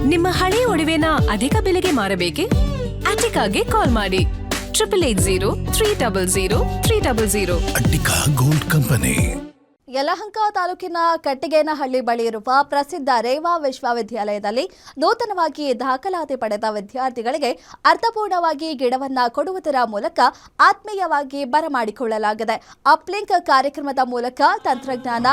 ನಿಮ್ಮ ಹಳೆ ಒಡವೆನ ಅಧಿಕ ಬೆಲೆಗೆ ಮಾರಬೇಕೆ? ಅಟಿಕಾಗೆ ಕಾಲ್ ಮಾಡಿ 8803000300. Attica gold company. ಯಲಹಂಕ ತಾಲೂಕಿನ ಕಟ್ಟಿಗೇನಹಳ್ಳಿ ಬಳಿ ಇರುವ ಪ್ರಸಿದ್ಧ ರೇವಾ ವಿಶ್ವವಿದ್ಯಾಲಯದಲ್ಲಿ ನೂತನವಾಗಿ ದಾಖಲಾತಿ ಪಡೆದ ವಿದ್ಯಾರ್ಥಿಗಳಿಗೆ ಅರ್ಥಪೂರ್ಣವಾಗಿ ಗಿಡವನ್ನು ಕೊಡುವುದರ ಮೂಲಕ ಆತ್ಮೀಯವಾಗಿ ಬರಮಾಡಿಕೊಳ್ಳಲಾಗಿದೆ. ಅಪ್ಲಿಂಕ್ ಕಾರ್ಯಕ್ರಮದ ಮೂಲಕ ತಂತ್ರಜ್ಞಾನ,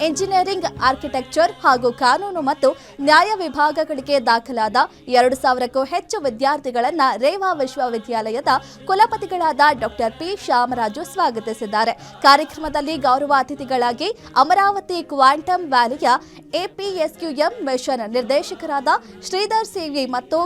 ಇಂಜಿನಿಯರಿಂಗ್, ಆರ್ಕಿಟೆಕ್ಚರ್ ಹಾಗೂ ಕಾನೂನು ಮತ್ತು ನ್ಯಾಯ ವಿಭಾಗಗಳಿಗೆ ದಾಖಲಾದ 2000ಕ್ಕೂ ಹೆಚ್ಚು ವಿದ್ಯಾರ್ಥಿಗಳನ್ನು ರೇವಾ ವಿಶ್ವವಿದ್ಯಾಲಯದ ಕುಲಪತಿಗಳಾದ ಡಾಕ್ಟರ್ ಪಿ ಶ್ಯಾಮರಾಜು ಸ್ವಾಗತಿಸಿದ್ದಾರೆ. ಕಾರ್ಯಕ್ರಮದಲ್ಲಿ ಗೌರವ ಅತಿಥಿಗಳಾಗಿ ಅಮರಾವತಿ ಕ್ವಾಂಟಮ್ ವ್ಯಾಲಿಯ ಎಪಿಎಸ್ಕ್ಯೂಎಂ ಮಿಷನ್ ನಿರ್ದೇಶಕರಾದ ಶ್ರೀಧರ್ ಸಿವಿ ಮತ್ತು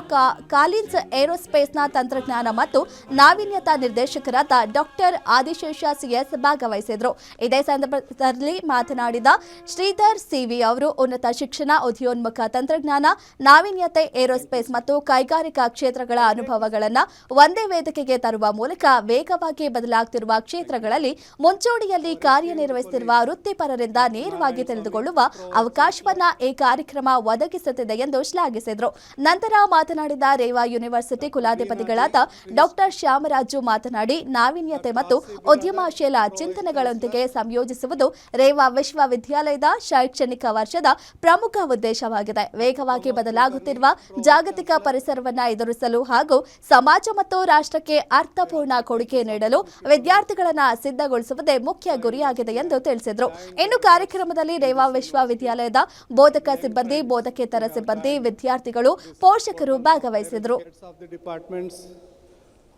ಕಾಲಿನ್ಸ್ ಏರೋಸ್ಪೇಸ್ನ ತಂತ್ರಜ್ಞಾನ ಮತ್ತು ನಾವೀನ್ಯತಾ ನಿರ್ದೇಶಕರಾದ ಡಾಕ್ಟರ್ ಆದಿಶೇಷ ಸಿಎಸ್ ಭಾಗವಹಿಸಿದರು. ಇದೇ ಸಂದರ್ಭದಲ್ಲಿ ಮಾತನಾಡಿದ ಶ್ರೀಧರ್ ಸಿವಿ ಅವರು ಉನ್ನತ ಶಿಕ್ಷಣ, ಉದಯೋನ್ಮುಖ ತಂತ್ರಜ್ಞಾನ, ನಾವೀನ್ಯತೆ, ಏರೋಸ್ಪೇಸ್ ಮತ್ತು ಕೈಗಾರಿಕಾ ಕ್ಷೇತ್ರಗಳ ಅನುಭವಗಳನ್ನು ಒಂದೇ ವೇದಿಕೆಗೆ ತರುವ ಮೂಲಕ ವೇಗವಾಗಿ ಬದಲಾಗುತ್ತಿರುವ ಕ್ಷೇತ್ರಗಳಲ್ಲಿ ಮುಂಚೂಣಿಯಲ್ಲಿ ಕಾರ್ಯನಿರ್ವಹಿಸುತ್ತಿರುವ ವೃತ್ತಿಪರರಿಂದ ನೇರವಾಗಿ ತಿಳಿದುಕೊಳ್ಳುವ ಅವಕಾಶವನ್ನ ಈ ಕಾರ್ಯಕ್ರಮ ಒದಗಿಸುತ್ತಿದೆ ಎಂದು ಶ್ಲಾಘಿಸಿದರು. ನಂತರ ಮಾತನಾಡಿದ ರೇವಾ ಯೂನಿವರ್ಸಿಟಿ ಕುಲಾಧಿಪತಿಗಳಾದ ಡಾಕ್ಟರ್ ಶ್ಯಾಮರಾಜು ಮಾತನಾಡಿ, ನಾವೀನ್ಯತೆ ಮತ್ತು ಉದ್ಯಮಶೀಲ ಚಿಂತನೆಗಳೊಂದಿಗೆ ಸಂಯೋಜಿಸುವುದು ರೇವಾ ವಿಶ್ವವಿದ್ಯಾಲಯದ ಶೈಕ್ಷಣಿಕ ವರ್ಷದ ಪ್ರಮುಖ ಉದ್ದೇಶವಾಗಿದೆ. ವೇಗವಾಗಿ ಬದಲಾಗುತ್ತಿರುವ ಜಾಗತಿಕ ಪರಿಸರವನ್ನು ಎದುರಿಸಲು ಹಾಗೂ ಸಮಾಜ ಮತ್ತು ರಾಷ್ಟ್ರಕ್ಕೆ ಅರ್ಥಪೂರ್ಣ ಕೊಡುಗೆ ನೀಡಲು ವಿದ್ಯಾರ್ಥಿಗಳನ್ನು ಸಿದ್ಧಗೊಳಿಸುವುದೇ ಮುಖ್ಯ ಗುರಿಯಾಗಿದೆ ಎಂದು ತಿಳಿಸಿದರು. ಇನ್ನು ಕಾರ್ಯಕ್ರಮದಲ್ಲಿ ರೇವಾ ವಿಶ್ವವಿದ್ಯಾಲಯದ ಬೋಧಕ ಸಿಬ್ಬಂದಿ, ಬೋಧಕೇತರ ಸಿಬ್ಬಂದಿ, ವಿದ್ಯಾರ್ಥಿಗಳು, ಪೋಷಕರು ಭಾಗವಹಿಸಿದರು.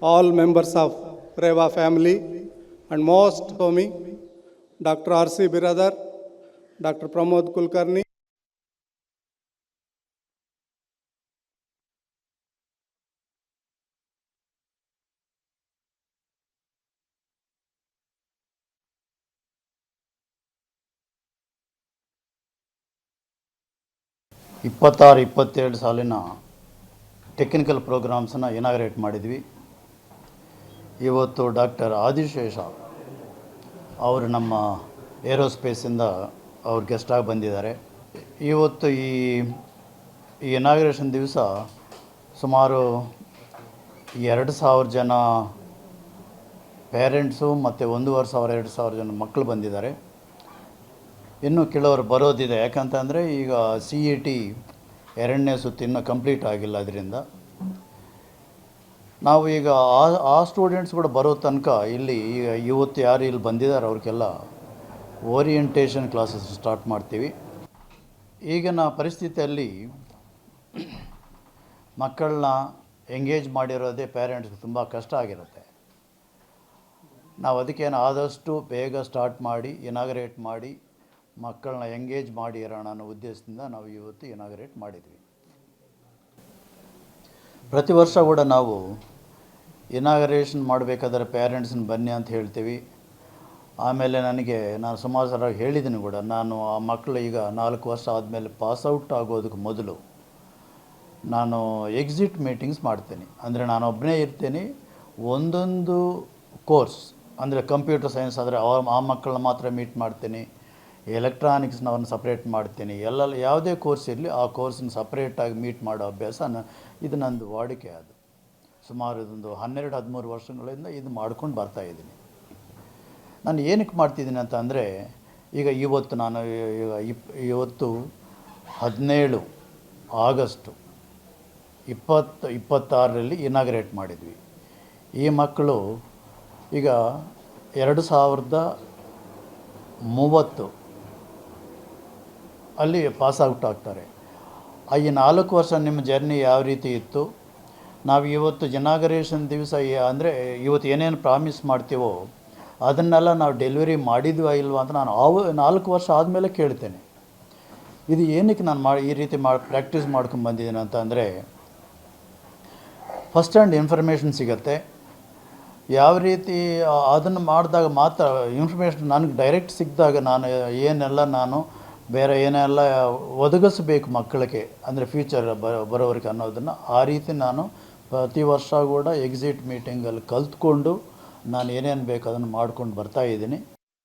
All members of Reva family and most homie Dr. R.C. Biradar, Dr. Pramod Kulkarni. ಇಪ್ಪತ್ತಾರು 22 ಸಾಲಿನ ಟೆಕ್ನಿಕಲ್ ಪ್ರೋಗ್ರಾಮ್ಸನ್ನು ಇನಾಗ್ರೇಟ್ ಮಾಡಿದ್ವಿ. ಇವತ್ತು ಡಾಕ್ಟರ್ ಆದಿಶೇಷ ಅವರು ನಮ್ಮ ಏರೋಸ್ಪೇಸಿಂದ ಅವ್ರು ಗೆಸ್ಟಾಗಿ ಬಂದಿದ್ದಾರೆ. ಇವತ್ತು ಈ ಇನಾಗ್ರೇಷನ್ ದಿವಸ ಸುಮಾರು 2000 ಜನ ಪೇರೆಂಟ್ಸು ಮತ್ತು 1500-2000 ಜನ ಮಕ್ಕಳು ಬಂದಿದ್ದಾರೆ. ಇನ್ನೂ ಕೆಲವರು ಬರೋದಿದೆ. ಯಾಕಂತಂದರೆ ಈಗ CET 2ನೇ ಸುತ್ತು ಇನ್ನೂ ಕಂಪ್ಲೀಟ್ ಆಗಿಲ್ಲ. ಅದರಿಂದ ನಾವು ಈಗ ಆ ಸ್ಟೂಡೆಂಟ್ಸ್ ಕೂಡ ಬರೋ ತನಕ ಇಲ್ಲಿ ಈಗ ಇವತ್ತು ಯಾರು ಇಲ್ಲಿ ಬಂದಿದ್ದಾರೆ ಅವ್ರಿಗೆಲ್ಲ ಓರಿಯೆಂಟೇಷನ್ ಕ್ಲಾಸಸ್ ಸ್ಟಾರ್ಟ್ ಮಾಡ್ತೀವಿ. ಈಗಿನ ಪರಿಸ್ಥಿತಿಯಲ್ಲಿ ಮಕ್ಕಳನ್ನ ಎಂಗೇಜ್ ಮಾಡಿರೋದೇ ಪೇರೆಂಟ್ಸ್ಗೆ ತುಂಬ ಕಷ್ಟ ಆಗಿರುತ್ತೆ. ನಾವು ಅದಕ್ಕೇನು ಆದಷ್ಟು ಬೇಗ ಸ್ಟಾರ್ಟ್ ಮಾಡಿ ಇನಾಗ್ರೇಟ್ ಮಾಡಿ ಮಕ್ಕಳನ್ನ ಎಂಗೇಜ್ ಮಾಡಿ ಇರೋಣ ಅನ್ನೋ ಉದ್ದೇಶದಿಂದ ನಾವು ಇವತ್ತು ಇನಾಗ್ರೇಟ್ ಮಾಡಿದ್ವಿ. ಪ್ರತಿ ವರ್ಷ ಕೂಡ ನಾವು ಇನಾಗ್ರೇಷನ್ ಮಾಡಬೇಕಾದ್ರೆ ಪೇರೆಂಟ್ಸನ್ನ ಬನ್ನಿ ಅಂತ ಹೇಳ್ತೀವಿ. ಆಮೇಲೆ ನಾನು ಸುಮಾರು ಸಲ ಹೇಳಿದ್ದೀನಿ ಕೂಡ, ನಾನು ಆ ಮಕ್ಕಳು ಈಗ 4 ವರ್ಷ ಆದಮೇಲೆ ಪಾಸ್ಔಟ್ ಆಗೋದಕ್ಕೆ ಮೊದಲು ನಾನು ಎಕ್ಸಿಟ್ ಮೀಟಿಂಗ್ಸ್ ಮಾಡ್ತೀನಿ. ಅಂದರೆ ನಾನು ಒಬ್ಬನೇ ಇರ್ತೀನಿ. ಒಂದೊಂದು ಕೋರ್ಸ್ ಅಂದರೆ ಕಂಪ್ಯೂಟರ್ ಸೈನ್ಸ್ ಆದರೆ ಆ ಮಕ್ಕಳನ್ನ ಮಾತ್ರ ಮೀಟ್ ಮಾಡ್ತೀನಿ. ಎಲೆಕ್ಟ್ರಾನಿಕ್ಸ್ನವ್ರನ್ನ ಸಪ್ರೇಟ್ ಮಾಡ್ತೀನಿ. ಯಾವುದೇ ಕೋರ್ಸ್ ಇರಲಿ ಆ ಕೋರ್ಸನ್ನ ಸಪ್ರೇಟಾಗಿ ಮೀಟ್ ಮಾಡೋ ಅಭ್ಯಾಸ ಇದು ನಂದು ವಾಡಿಕೆ. ಅದು ಸುಮಾರು ಇದೊಂದು 12-13 ವರ್ಷಗಳಿಂದ ಇದು ಮಾಡ್ಕೊಂಡು ಬರ್ತಾಯಿದ್ದೀನಿ. ನಾನು ಏನಕ್ಕೆ ಮಾಡ್ತಿದ್ದೀನಿ ಅಂತ ಅಂದರೆ, ಈಗ ಇವತ್ತು ನಾನು ಇವತ್ತು 17 ಆಗಸ್ಟು 2026ರಲ್ಲಿ ಇನಾಗ್ರೇಟ್ ಮಾಡಿದ್ವಿ. ಈ ಮಕ್ಕಳು ಈಗ 2030 ಅಲ್ಲಿ ಪಾಸ್ಔಟ್ ಆಗ್ತಾರೆ. ಈ 4 ವರ್ಷ ನಿಮ್ಮ ಜರ್ನಿ ಯಾವ ರೀತಿ ಇತ್ತು, ನಾವು ಇವತ್ತು ಇನಾಗ್ರೇಷನ್ ದಿವಸ ಅಂದರೆ ಇವತ್ತು ಏನೇನು ಪ್ರಾಮಿಸ್ ಮಾಡ್ತೀವೋ ಅದನ್ನೆಲ್ಲ ನಾವು ಡೆಲಿವರಿ ಮಾಡಿದ್ವಾ ಇಲ್ವಾ ಅಂತ ನಾನು 4 ವರ್ಷ ಆದಮೇಲೆ ಕೇಳ್ತೇನೆ. ಇದು ಏನಕ್ಕೆ ನಾನು ಈ ರೀತಿ ಪ್ರಾಕ್ಟೀಸ್ ಮಾಡ್ಕೊಂಡು ಬಂದಿದ್ದೀನಿ ಅಂತ ಅಂದರೆ, ಫಸ್ಟ್ ಹ್ಯಾಂಡ್ ಇನ್ಫಾರ್ಮೇಷನ್ ಸಿಗುತ್ತೆ. ಯಾವ ರೀತಿ ಅದನ್ನು ಮಾಡಿದಾಗ ಮಾತ್ರ ಇನ್ಫಾರ್ಮೇಷನ್ ನನಗೆ ಡೈರೆಕ್ಟ್ ಸಿಕ್ಕಿದಾಗ ನಾನು ಏನೆಲ್ಲ ನಾನು ಬೇರೆ ಏನೆಲ್ಲ ಒದಗಿಸಬೇಕು ಮಕ್ಕಳಿಗೆ, ಅಂದರೆ ಫ್ಯೂಚರ್ ಬರೋವರೆಗೆ ಅನ್ನೋದನ್ನು ಆ ರೀತಿ ನಾನು ಪ್ರತಿ ವರ್ಷ ಕೂಡ ಎಕ್ಸಿಟ್ ಮೀಟಿಂಗಲ್ಲಿ ಕಲ್ತ್ಕೊಂಡು ನಾನು ಏನೇನು ಬೇಕು ಅದನ್ನು ಮಾಡ್ಕೊಂಡು ಬರ್ತಾಯಿದ್ದೀನಿ.